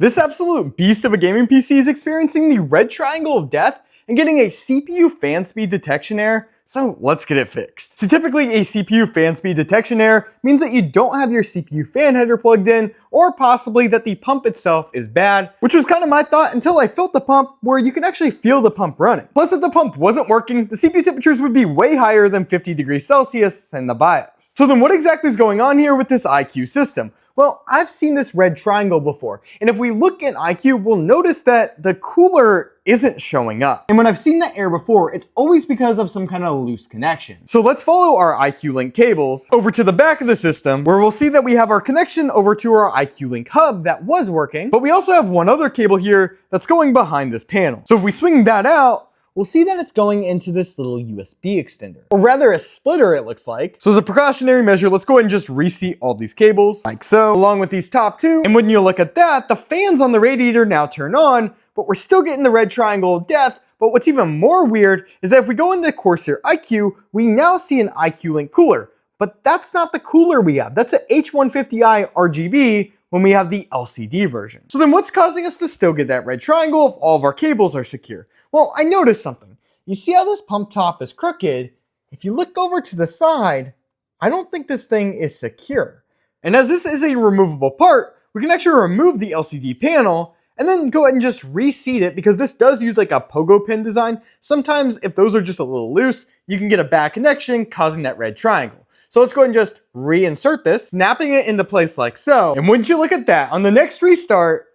This absolute beast of a gaming PC is experiencing the red triangle of death and getting a CPU fan speed detection error, so let's get it fixed. So typically a CPU fan speed detection error means that you don't have your CPU fan header plugged in, or possibly that the pump itself is bad, which was kind of my thought until I felt the pump where you can actually feel the pump running. Plus, if the pump wasn't working, the CPU temperatures would be way higher than 50 degrees Celsius in the BIOS. So then what exactly is going on here with this iCUE system? Well, I've seen this red triangle before, and if we look at iCUE, we'll notice that the cooler isn't showing up. And when I've seen that error before, it's always because of some kind of loose connection. So let's follow our iCUE Link cables over to the back of the system, where we'll see that we have our connection over to our iCUE Link hub that was working, but we also have one other cable here that's going behind this panel. So if we swing that out, we'll see that it's going into this little USB extender, or rather a splitter it looks like. So as a precautionary measure, let's go ahead and just reseat all these cables, like so, along with these top two. And when you look at that, the fans on the radiator now turn on, but we're still getting the red triangle of death. But what's even more weird is that if we go into Corsair iCUE, we now see an iCUE Link cooler, but that's not the cooler we have. That's an H150i RGB when we have the LCD version. So then what's causing us to still get that red triangle if all of our cables are secure? Well, I noticed something. You see how this pump top is crooked? If you look over to the side, I don't think this thing is secure. And as this is a removable part, we can actually remove the LCD panel and then go ahead and just reseat it, because this does use like a pogo pin design. Sometimes if those are just a little loose, you can get a bad connection causing that red triangle. So let's go ahead and just reinsert this, snapping it into place like so. And wouldn't you look at that, on the next restart,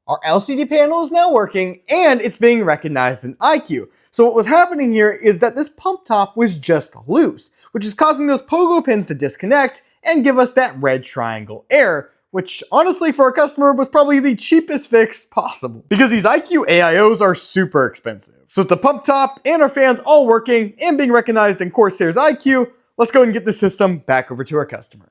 our LCD panel is now working and it's being recognized in iCUE. So what was happening here is that this pump top was just loose, which is causing those pogo pins to disconnect and give us that red triangle error, which honestly for a customer was probably the cheapest fix possible, because these iCUE AIOs are super expensive. So with the pump top and our fans all working and being recognized in Corsair's iCUE, let's go and get the system back over to our customer.